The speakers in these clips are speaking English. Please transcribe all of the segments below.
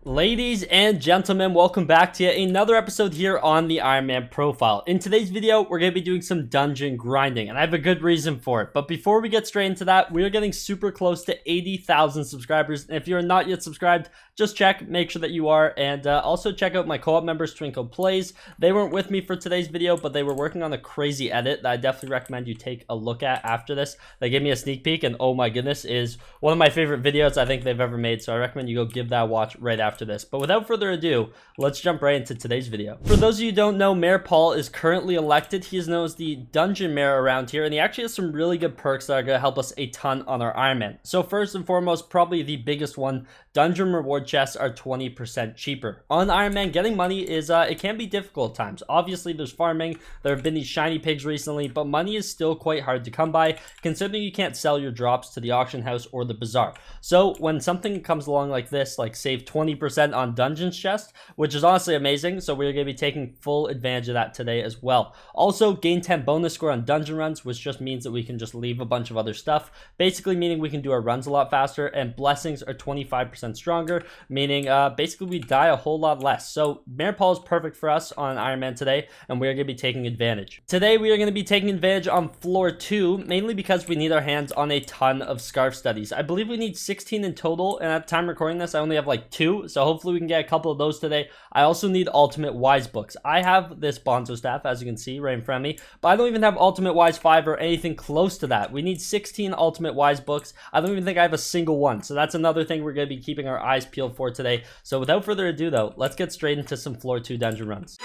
Ladies and gentlemen, welcome back to yet another episode here on the Ironman profile. In today's video, we're going to be doing some dungeon grinding, and I have a good reason for it. But before we get straight into that, we are getting super close to 80,000 subscribers. And if you're not yet subscribed, just check, make sure that you are, and also check out my co-op members, Twinkle Plays. They weren't with me for today's video, but they were working on a crazy edit that I definitely recommend you take a look at after this. They gave me a sneak peek, and oh my goodness, is one of my favorite videos I think they've ever made. So I recommend you go give that a watch right after this. But without further ado, let's jump right into today's video. For those of you who don't know, Mayor Paul is currently elected. He is known as the dungeon mayor around here, and he actually has some really good perks that are going to help us a ton on our Ironman. So first and foremost, probably the biggest one, dungeon reward chests are 20% cheaper. On Ironman, getting money is, it can be difficult at times. Obviously, there's farming, there have been these shiny pigs recently, but money is still quite hard to come by, considering you can't sell your drops to the auction house or the bazaar. So when something comes along like this, like save 20% on dungeons chest, which is honestly amazing, so we're going to be taking full advantage of that today as well. Also, gain 10 bonus score on dungeon runs, which just means that we can just leave a bunch of other stuff, basically meaning we can do our runs a lot faster, and blessings are 25% stronger, meaning basically we die a whole lot less. So Mayor Paul is perfect for us on Ironman today, and we are going to be taking advantage. Today we are going to be taking advantage on floor 2, mainly because we need our hands on a ton of scarf studies. I believe we need 16 in total, and at the time recording this I only have like 2, so hopefully we can get a couple of those today. I also need Ultimate Wise books. I have this Bonzo staff, as you can see right in front of me, but I don't even have Ultimate Wise 5 or anything close to that. We need 16 Ultimate Wise books. I don't even think I have a single one, so that's another thing we're going to be keeping our eyes peeled for today. So without further ado though, let's get straight into some floor 2 dungeon runs.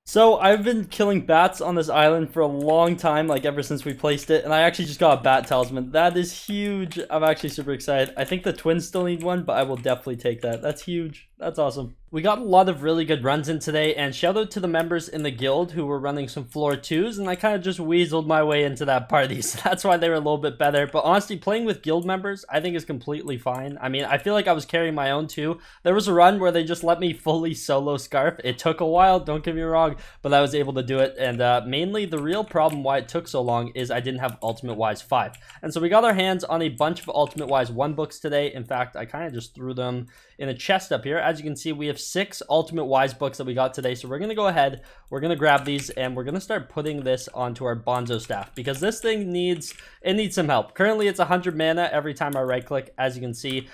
So I've been killing bats on this island for a long time, like ever since we placed it, and I actually just got a bat talisman. That is huge. I'm actually super excited. I think the twins still need one, but I will definitely take that. That's huge. That's awesome. We got a lot of really good runs in today, and shout out to the members in the guild who were running some floor 2s, and I kind of just weaseled my way into that party, so that's why they were a little bit better. But honestly, playing with guild members, I think is completely fine. I mean, I feel like I was carrying my own too. There was a run where they just let me fully solo Scarf. It took a while, don't get me wrong, but I was able to do it, and mainly the real problem why it took so long is I didn't have Ultimate Wise 5. And so we got our hands on a bunch of Ultimate Wise 1 books today. In fact, I kind of just threw them in a chest up here. As you can see, we have 6 ultimate wise books that we got today. So we're going to go ahead, we're going to grab these, and we're going to start putting this onto our bonzo staff because this thing needs some help. Currently it's 100 mana every time I right click. As you can see,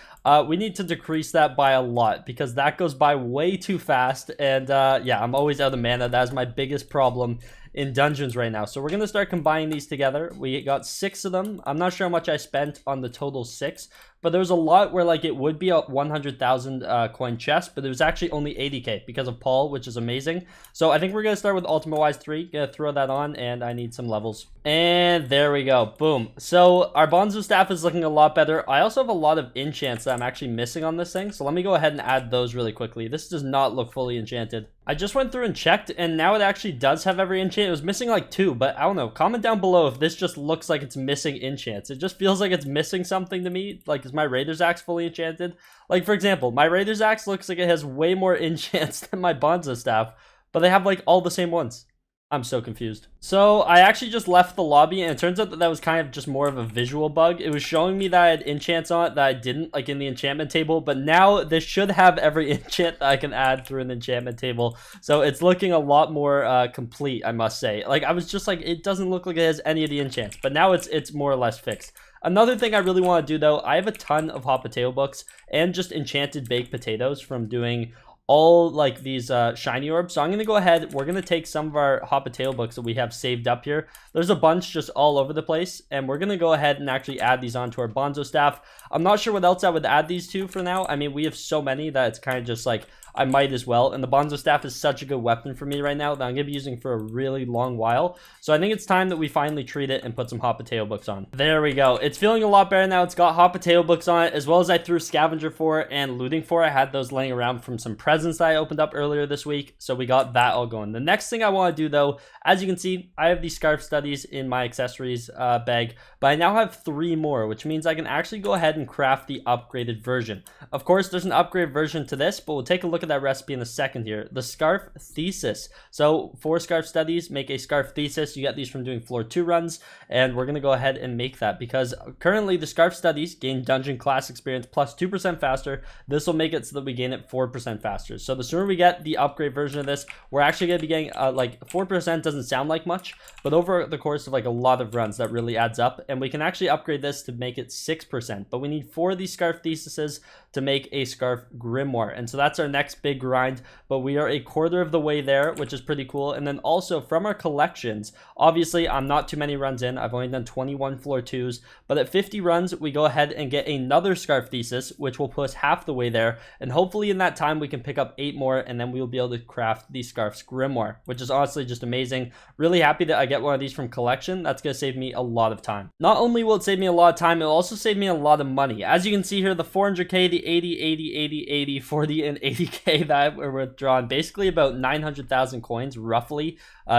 we need to decrease that by a lot because that goes by way too fast. And yeah, I'm always out of mana. That is my biggest problem in dungeons right now. So we're going to start combining these together. We got 6 of them. I'm not sure how much I spent on the total 6, but there was a lot where like it would be a 100,000 coin chest, but it was actually only 80k because of Paul, which is amazing. So I think we're going to start with Ultimate Wise 3. Gonna throw that on, and I need some levels. And there we go. Boom. So our bonzo staff is looking a lot better. I also have a lot of enchants that I'm actually missing on this thing. So let me go ahead and add those really quickly. This does not look fully enchanted. I just went through and checked, and now it actually does have every enchant. It was missing like 2, but I don't know. Comment down below if this just looks like it's missing enchants. It just feels like it's missing something to me. Like, is my Raider's Axe fully enchanted? Like, for example, my Raider's Axe looks like it has way more enchants than my bonzo staff, but they have like all the same ones. I'm so confused. So I actually just left the lobby, and it turns out that that was kind of just more of a visual bug. It was showing me that I had enchants on it that I didn't, like in the enchantment table, but now this should have every enchant that I can add through an enchantment table. So it's looking a lot more complete, I must say. Like, I was just like, it doesn't look like it has any of the enchants, but now it's more or less fixed. Another thing I really want to do though, I have a ton of hot potato books and just enchanted baked potatoes from doing all like these shiny orbs. So I'm gonna go ahead, we're gonna take some of our hot potato books that we have saved up here. There's a bunch just all over the place, and we're gonna go ahead and actually add these onto our bonzo staff. I'm not sure what else I would add these to for now. I mean, we have so many that it's kind of just like I might as well, and the bonzo staff is such a good weapon for me right now that I'm gonna be using for a really long while. So I think it's time that we finally treat it and put some hot potato books on. There we go. It's feeling a lot better now. It's got hot potato books on it, as well as I threw scavenger for it and looting for it. I had those laying around from some presents that I opened up earlier this week, so we got that all going. The next thing I want to do though, as you can see, I have these scarf studies in my accessories bag, but I now have 3 more, which means I can actually go ahead and craft the upgraded version. Of course, there's an upgraded version to this, but we'll take a look at that recipe in a second here. The scarf thesis. So 4 scarf studies make a scarf thesis. You get these from doing floor 2 runs, and we're going to go ahead and make that because currently the scarf studies gain dungeon class experience plus 2% faster. This will make it so that we gain it 4% faster. So the sooner we get the upgrade version of this, we're actually going to be getting like 4% doesn't sound like much, but over the course of like a lot of runs that really adds up, and we can actually upgrade this to make it 6%, but we need 4 of these scarf theses to make a scarf grimoire, and so that's our next big grind, but we are a quarter of the way there, which is pretty cool. And then also from our collections, obviously I'm not too many runs in, I've only done 21 floor 2s, but at 50 runs we go ahead and get another scarf thesis, which will put us half the way there, and hopefully in that time we can pick up 8 more, and then we'll be able to craft the scarf's grimoire, which is honestly just amazing. Really happy that I get one of these from collection. That's going to save me a lot of time. Not only will it save me a lot of time, it'll also save me a lot of money. As you can see here, the 400k, the 80, 80, 80, 80, 40, and 80k that were withdrawn, basically about 900,000 coins roughly,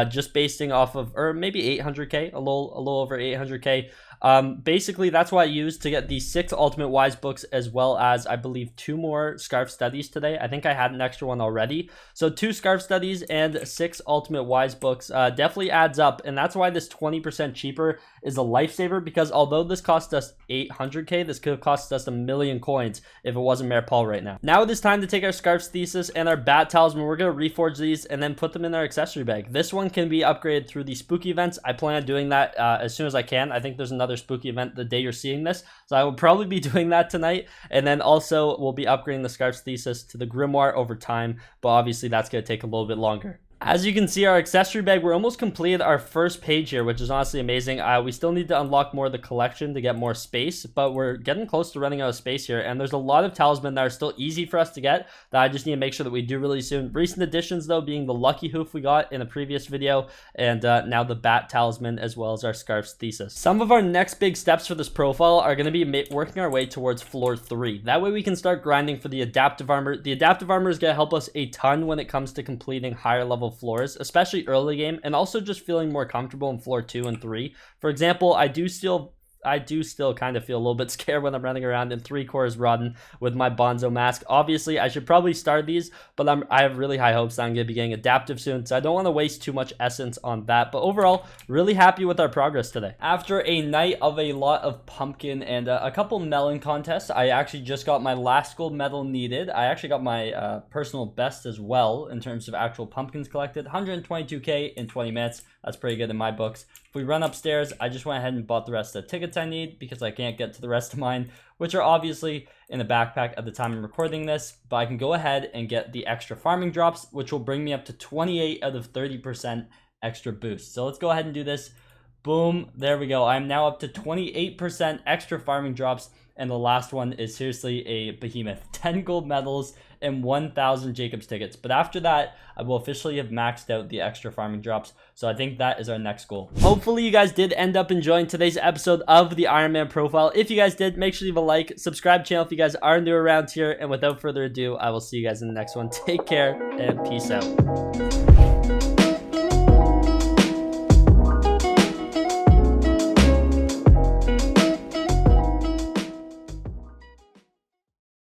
just basing off of, or maybe 800k, a little over 800k. Basically that's what I used to get the 6 ultimate wise books, as well as I believe 2 more scarf studies today. I think I had an extra one already, so 2 scarf studies and 6 ultimate wise books definitely adds up, and that's why this 20% cheaper is a lifesaver, because although this cost us 800k, this could have cost us 1,000,000 coins if it wasn't Mayor Paul right now. Now it is time to take our scarf's thesis and our bat talisman. We're going to reforge these and then put them in our accessory bag. This one can be upgraded through the spooky events. I plan on doing that as soon as I can. I think there's another spooky event the day you're seeing this, so I will probably be doing that tonight, and then also we'll be upgrading the scarf's thesis to the grimoire over time, but obviously that's going to take a little bit longer. As you can see, our accessory bag, we're almost completed our first page here, which is honestly amazing. We still need to unlock more of the collection to get more space, but we're getting close to running out of space here, and there's a lot of talisman that are still easy for us to get that I just need to make sure that we do really soon. Recent additions though being the lucky hoof we got in a previous video, and now the bat talisman, as well as our scarf's thesis. Some of our next big steps for this profile are going to be working our way towards floor 3. That way we can start grinding for the adaptive armor. The adaptive armor is going to help us a ton when it comes to completing higher level floors, especially early game, and also just feeling more comfortable in floor 2 and 3. For example, I do still I do still kind of feel a little bit scared when I'm running around in 3/4 rotten with my Bonzo mask. Obviously, I should probably start these, but I have really high hopes that I'm going to be getting adaptive soon, so I don't want to waste too much essence on that. But overall, really happy with our progress today. After a night of a lot of pumpkin and a couple melon contests, I actually just got my last gold medal needed. I actually got my personal best as well in terms of actual pumpkins collected. 122k in 20 minutes. That's pretty good in my books. If we run upstairs, I just went ahead and bought the rest of the tickets I need because I can't get to the rest of mine, which are obviously in the backpack at the time I'm recording this. But I can go ahead and get the extra farming drops, which will bring me up to 28 out of 30% extra boost. So let's go ahead and do this. Boom, there we go. I'm now up to 28% extra farming drops, and the last one is seriously a behemoth. 10 gold medals and 1,000 Jacobs tickets. But after that, I will officially have maxed out the extra farming drops, so I think that is our next goal. Hopefully you guys did end up enjoying today's episode of the Ironman profile. If you guys did, make sure you leave a like, subscribe channel if you guys are new around here, and without further ado, I will see you guys in the next one. Take care and peace out.